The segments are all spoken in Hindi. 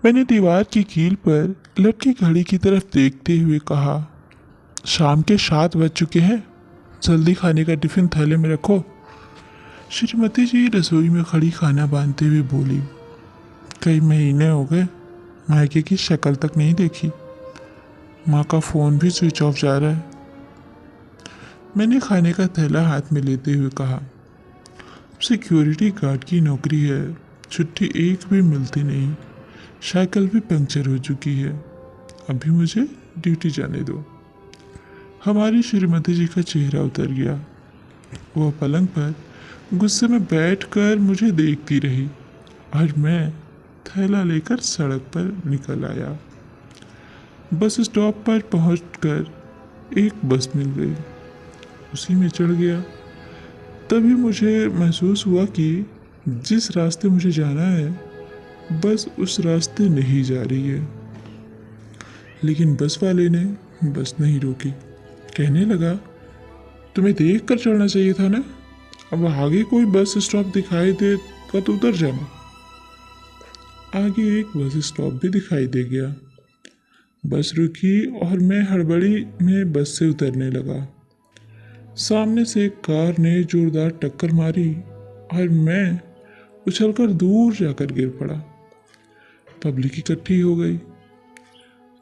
मैंने दीवार की कील पर लटकी घड़ी की तरफ देखते हुए कहा, शाम के 7 बज चुके हैं। जल्दी खाने का टिफिन थैले में रखो। श्रीमती जी रसोई में खड़ी खाना बांधते हुए बोली, कई महीने हो गए मायके की शक्ल तक नहीं देखी। माँ का फ़ोन भी स्विच ऑफ जा रहा है। मैंने खाने का थैला हाथ में लेते हुए कहा, सिक्योरिटी गार्ड की नौकरी है, छुट्टी एक भी मिलती नहीं। साइकिल भी पंक्चर हो चुकी है। अभी मुझे ड्यूटी जाने दो। हमारी श्रीमती जी का चेहरा उतर गया। वह पलंग पर गुस्से में बैठकर मुझे देखती रही और मैं थैला लेकर सड़क पर निकल आया। बस स्टॉप पर पहुंचकर एक बस मिल गई, उसी में चढ़ गया। तभी मुझे महसूस हुआ कि जिस रास्ते मुझे जाना है बस उस रास्ते नहीं जा रही है। लेकिन बस वाले ने बस नहीं रोकी। कहने लगा, तुम्हें देख कर चढ़ना चाहिए था ना। अब आगे कोई बस स्टॉप दिखाई दे तो उतर जाना। आगे एक बस स्टॉप भी दिखाई दे गया। बस रुकी और मैं हड़बड़ी में बस से उतरने लगा। सामने से एक कार ने जोरदार टक्कर मारी और मैं उछलकर दूर जाकर गिर पड़ा। पब्लिक इकट्ठी हो गई।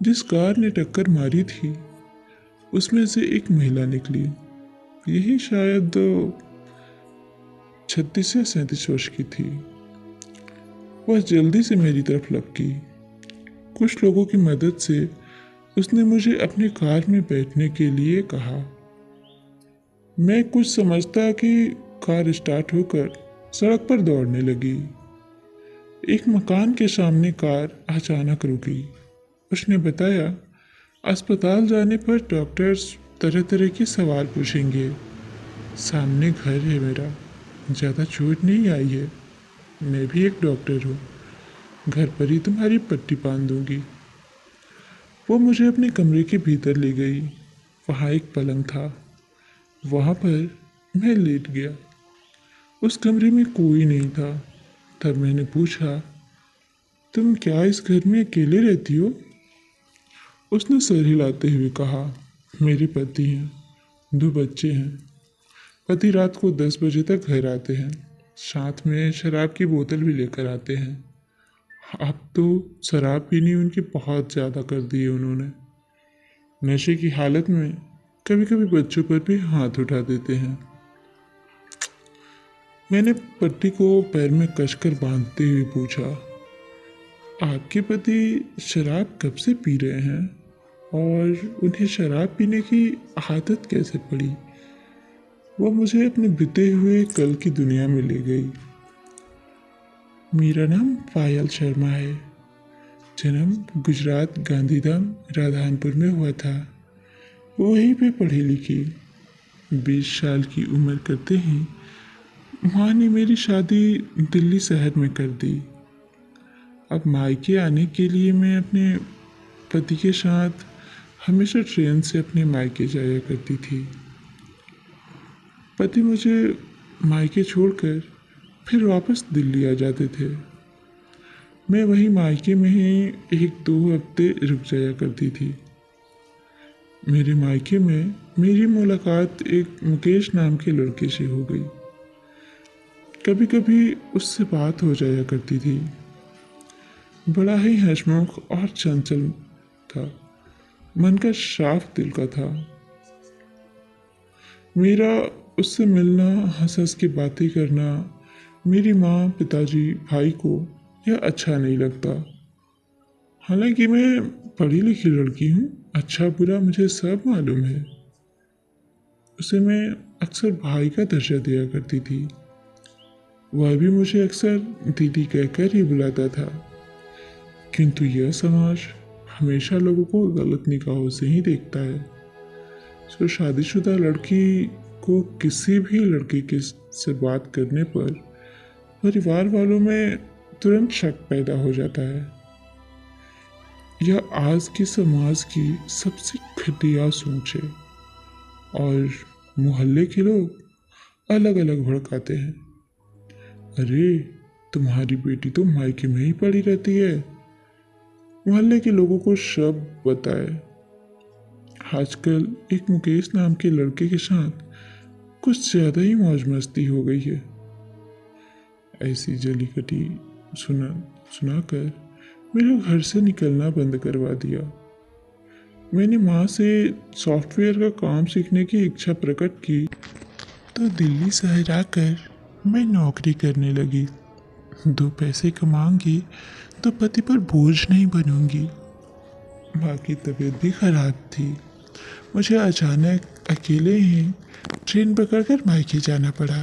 जिस कार ने टक्कर मारी थी उसमें से एक महिला निकली। यही शायद 36 या 37 वर्ष की थी। वह जल्दी से मेरी तरफ लपकी। कुछ लोगों की मदद से उसने मुझे अपनी कार में बैठने के लिए कहा। मैं कुछ समझता कि कार स्टार्ट होकर सड़क पर दौड़ने लगी। एक मकान के सामने कार अचानक रुकी। उसने बताया, अस्पताल जाने पर डॉक्टर्स तरह तरह के सवाल पूछेंगे। सामने घर है मेरा, ज़्यादा चोट नहीं आई है। मैं भी एक डॉक्टर हूँ। घर पर ही तुम्हारी पट्टी बांध दूंगी। वो मुझे अपने कमरे के भीतर ले गई। वहाँ एक पलंग था। वहाँ पर मैं लेट गया। उस कमरे में कोई नहीं था। तब मैंने पूछा, तुम क्या इस घर में अकेले रहती हो? उसने सर हिलाते हुए कहा, मेरे पति हैं, 2 बच्चे हैं। पति रात को 10 बजे तक घर आते हैं। साथ में शराब की बोतल भी लेकर आते हैं। अब तो शराब पीनी उनकी बहुत ज़्यादा कर दी है उन्होंने। नशे की हालत में कभी कभी बच्चों पर भी हाथ उठा देते हैं। मैंने पट्टी को पैर में कसकर बांधते हुए पूछा, आपके पति शराब कब से पी रहे हैं और उन्हें शराब पीने की आदत कैसे पड़ी? वह मुझे अपने बीते हुए कल की दुनिया में ले गई। मेरा नाम पायल शर्मा है। जन्म गुजरात गांधीधाम राधानपुर में हुआ था। वहीं पे पढ़ी लिखी। 20 साल की उम्र करते ही माँ ने मेरी शादी दिल्ली शहर में कर दी। अब मायके आने के लिए मैं अपने पति के साथ हमेशा ट्रेन से अपने मायके जाया करती थी। पति मुझे मायके छोड़कर फिर वापस दिल्ली आ जाते थे। मैं वहीं मायके में ही 1-2 हफ्ते रुक जाया करती थी। मेरे मायके में मेरी मुलाकात एक मुकेश नाम के लड़के से हो गई। कभी कभी उससे बात हो जाया करती थी। बड़ा ही हंसमुख और चंचल था। मन का साफ दिल का था। मेरा उससे मिलना, हंस हंस के बातें करना मेरी माँ, पिताजी, भाई को यह अच्छा नहीं लगता। हालांकि मैं पढ़ी लिखी लड़की हूँ, अच्छा बुरा मुझे सब मालूम है। उसे मैं अक्सर भाई का दर्जा दिया करती थी। वह भी मुझे अक्सर दीदी कहकर ही बुलाता था। किंतु यह समाज हमेशा लोगों को गलत निगाहों से ही देखता है। सो शादीशुदा लड़की को किसी भी लड़के के से बात करने पर परिवार वालों में तुरंत शक पैदा हो जाता है। यह आज के समाज की सबसे घटिया सोच है और मोहल्ले के लोग अलग अलग भड़काते हैं। अरे, तुम्हारी बेटी तो मायके में ही पड़ी रहती है, मोहल्ले के लोगों को सब बताए। आजकल एक मुकेश नाम के लड़के के साथ कुछ ज़्यादा ही मौज मस्ती हो गई है। ऐसी जली कटी सुनाकर मेरे घर से निकलना बंद करवा दिया। मैंने माँ से सॉफ्टवेयर का काम सीखने की इच्छा प्रकट की तो दिल्ली शहर आकर मैं नौकरी करने लगी। 2 पैसे कमाऊंगी तो पति पर बोझ नहीं बनूंगी। माँ की तबीयत भी खराब थी। मुझे अचानक अकेले ही ट्रेन पकड़कर मायके जाना पड़ा।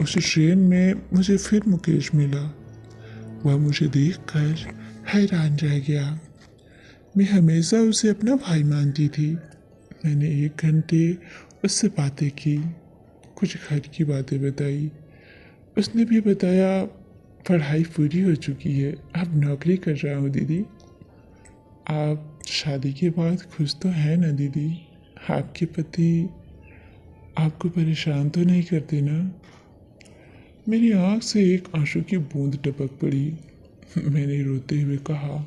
उस ट्रेन में मुझे फिर मुकेश मिला। वह मुझे देखकर हैरान रह गया। मैं हमेशा उसे अपना भाई मानती थी। मैंने 1 घंटे उससे बातें की, कुछ घर की बातें बताई। उसने भी बताया पढ़ाई पूरी हो चुकी है, अब नौकरी कर रहा हूँ दीदी। आप शादी के बाद खुश तो हैं ना दीदी? आपके पति आपको परेशान तो नहीं करते ना? मेरी आँख से एक आंसू की बूंद टपक पड़ी। मैंने रोते हुए कहा,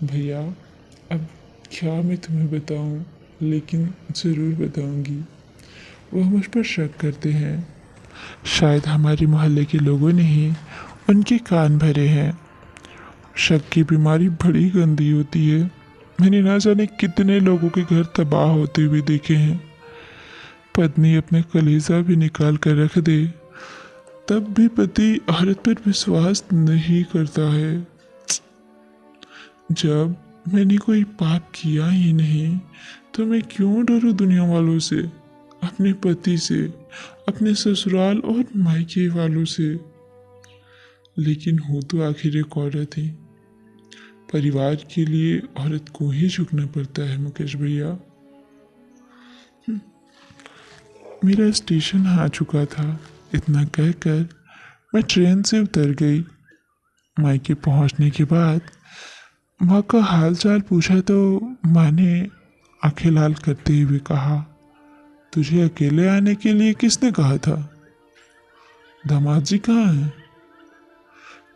भैया अब क्या मैं तुम्हें बताऊं, लेकिन ज़रूर बताऊंगी। वह मुझ पर शक करते हैं। शायद हमारे मोहल्ले के लोगों ने ही उनके कान भरे हैं। शक की बीमारी बड़ी गंदी होती है। मैंने ना जाने कितने लोगों के घर तबाह होते हुए देखे हैं। पत्नी अपने कलेजा भी निकाल कर रख दे, तब भी पति औरत पर विश्वास नहीं करता है। जब मैंने कोई पाप किया ही नहीं तो मैं क्यों डरूं दुनिया वालों से, अपने पति से, अपने ससुराल और मायके वालों से। लेकिन हो तो आखिर एक औरत ही। परिवार के लिए औरत को ही झुकना पड़ता है मुकेश भैया। मेरा स्टेशन आ चुका था। इतना कहकर मैं ट्रेन से उतर गई। मायके पहुंचने के बाद माँ का हाल चाल पूछा तो माँ ने आंखें लाल करते हुए कहा, तुझे अकेले आने के लिए किसने कहा था? दामाद जी कहाँ हैं?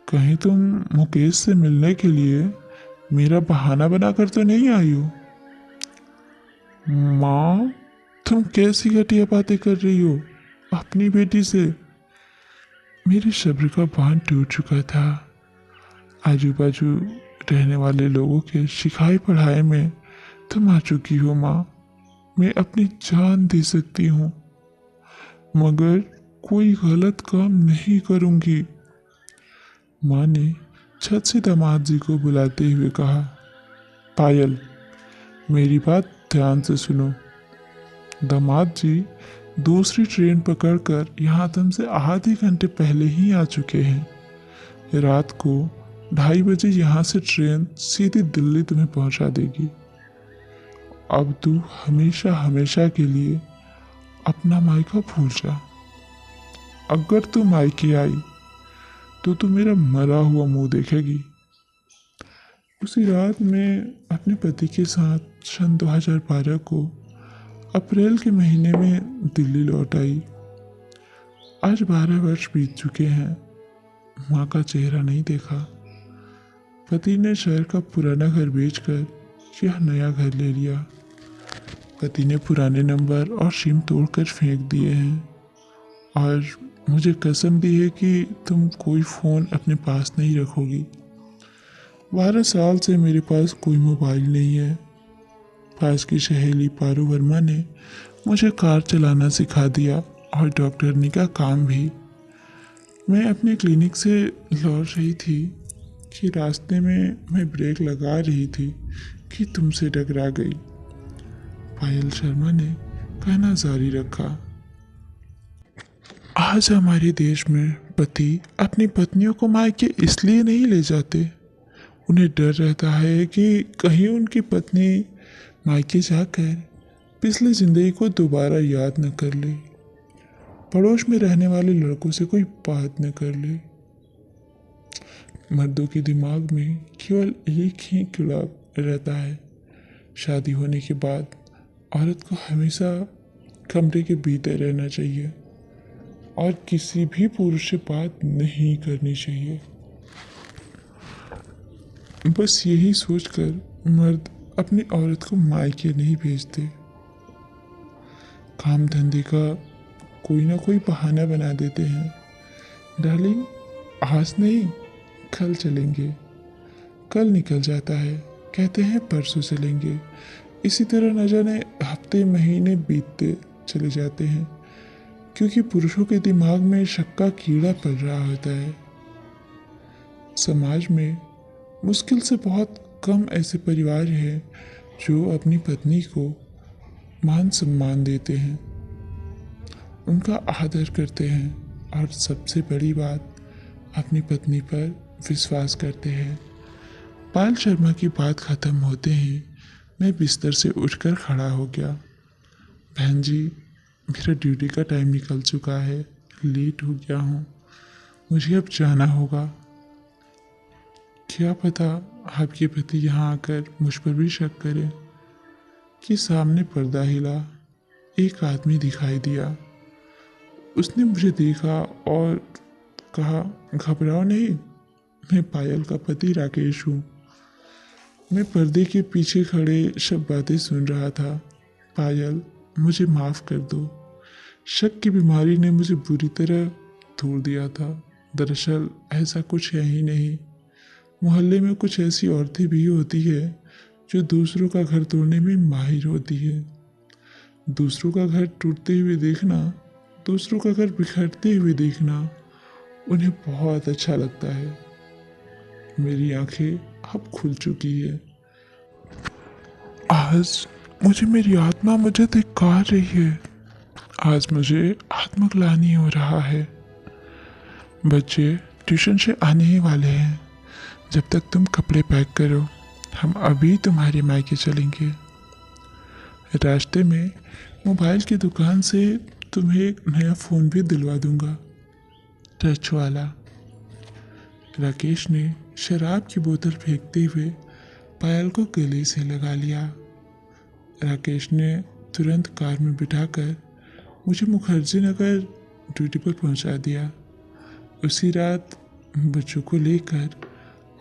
कहीं तुम मुकेश से मिलने के लिए मेरा बहाना बनाकर तो नहीं आई हो? माँ, तुम कैसी घटिया बातें कर रही हो अपनी बेटी से? मेरे सब्र का बांध टूट चुका था। आजू बाजू रहने वाले लोगों के सिखाए पढ़ाए में तुम आ चुकी हो माँ। मैं अपनी जान दे सकती हूँ, मगर कोई गलत काम नहीं करूँगी। माँ ने छत से दामाद जी को बुलाते हुए कहा, पायल, मेरी बात ध्यान से सुनो। दामाद जी दूसरी ट्रेन पकड़कर यहाँ तुमसे आधे घंटे पहले ही आ चुके हैं। रात को 2:30 बजे यहाँ से ट्रेन सीधी दिल्ली तुम्हें पहुँचा देगी। अब तू हमेशा हमेशा के लिए अपना मायका भूल जा। अगर तू मायके आई तो तू मेरा मरा हुआ मुंह देखेगी। उसी रात मैं अपने पति के साथ सन 2012 को अप्रैल के महीने में दिल्ली लौट आई। आज 12 वर्ष बीत चुके हैं। माँ का चेहरा नहीं देखा। पति ने शहर का पुराना घर बेचकर यह नया घर ले लिया। पति ने पुराने नंबर और सिम तोड़कर फेंक दिए हैं और मुझे कसम दी है कि तुम कोई फ़ोन अपने पास नहीं रखोगी। 12 साल से मेरे पास कोई मोबाइल नहीं है। पास की सहेली पारू वर्मा ने मुझे कार चलाना सिखा दिया और डॉक्टरनी का काम भी। मैं अपने क्लिनिक से लौट रही थी कि रास्ते में मैं ब्रेक लगा रही थी कि तुमसे टकरा गई। पायल शर्मा ने कहना जारी रखा, आज हमारे देश में पति अपनी पत्नियों को मायके इसलिए नहीं ले जाते, उन्हें डर रहता है कि कहीं उनकी पत्नी मायके जाकर पिछली जिंदगी को दोबारा याद न कर ले, पड़ोस में रहने वाले लड़कों से कोई बात न कर ले। मर्दों के दिमाग में केवल एक ही कीड़ा रहता है, शादी होने के बाद औरत को हमेशा कमरे के भीतर रहना चाहिए और किसी भी पुरुष से बात नहीं करनी चाहिए। बस यही सोचकर मर्द अपनी औरत को मायके नहीं भेजते। काम धंधे का कोई ना कोई बहाना बना देते हैं। डार्लिंग, आज नहीं, कल चलेंगे। कल निकल जाता है, कहते हैं परसों चलेंगे। इसी तरह न जाने हफ्ते महीने बीतते चले जाते हैं, क्योंकि पुरुषों के दिमाग में शक का कीड़ा पड़ रहा होता है। समाज में मुश्किल से बहुत कम ऐसे परिवार हैं जो अपनी पत्नी को मान सम्मान देते हैं, उनका आदर करते हैं और सबसे बड़ी बात, अपनी पत्नी पर विश्वास करते हैं। पायल शर्मा की बात ख़त्म होते ही मैं बिस्तर से उठकर खड़ा हो गया। बहन जी, मेरा ड्यूटी का टाइम निकल चुका है, लेट हो गया हूँ, मुझे अब जाना होगा। क्या पता आपके पति यहाँ आकर मुझ पर भी शक करें। कि सामने पर्दा हिला, एक आदमी दिखाई दिया। उसने मुझे देखा और कहा, घबराओ नहीं, मैं पायल का पति राकेश हूँ। मैं पर्दे के पीछे खड़े सब बातें सुन रहा था। पायल, मुझे माफ़ कर दो, शक की बीमारी ने मुझे बुरी तरह तोड़ दिया था। दरअसल ऐसा कुछ है ही नहीं। मोहल्ले में कुछ ऐसी औरतें भी होती है जो दूसरों का घर तोड़ने में माहिर होती है। दूसरों का घर टूटते हुए देखना, दूसरों का घर बिखरते हुए देखना उन्हें बहुत अच्छा लगता है। मेरी आंखें अब खुल चुकी है। आज मुझे मेरी आत्मा मुझे धिक्कार रही है। आज मुझे आत्मग्लानि हो रहा है। बच्चे ट्यूशन से आने ही वाले हैं। जब तक तुम कपड़े पैक करो, हम अभी तुम्हारे मायके चलेंगे। रास्ते में मोबाइल की दुकान से तुम्हें एक नया फ़ोन भी दिलवा दूंगा, टच वाला। राकेश ने शराब की बोतल फेंकते हुए पायल को गले से लगा लिया। राकेश ने तुरंत कार में बिठाकर मुझे मुखर्जी नगर ड्यूटी पर पहुंचा दिया। उसी रात बच्चों को लेकर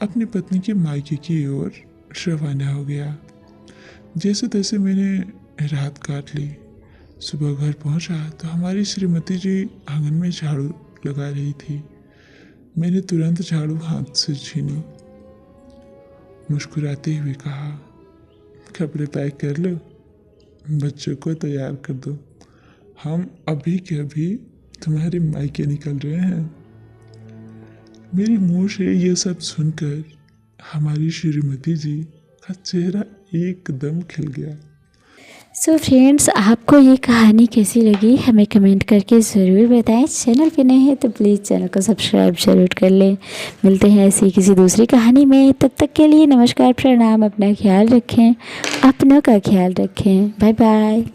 अपनी पत्नी के मायके की ओर रवाना हो गया। जैसे तैसे मैंने रात काट ली। सुबह घर पहुंचा तो हमारी श्रीमती जी आंगन में झाड़ू लगा रही थी। मैंने तुरंत झाड़ू हाथ से छीनी। मुस्कुराते हुए कहा, कपड़े पैक कर लो, बच्चों को तैयार कर दो, हम अभी के अभी तुम्हारे मायके निकल रहे हैं। मेरे मुंह से ये सब सुनकर हमारी श्रीमती जी का चेहरा एकदम खिल गया। सो फ्रेंड्स, आपको ये कहानी कैसी लगी हमें कमेंट करके ज़रूर बताएं। चैनल पे नए हैं तो प्लीज़ चैनल को सब्सक्राइब ज़रूर कर लें। मिलते हैं ऐसी किसी दूसरी कहानी में। तब तक के लिए नमस्कार, प्रणाम। अपना ख्याल रखें, अपनों का ख्याल रखें। Bye bye.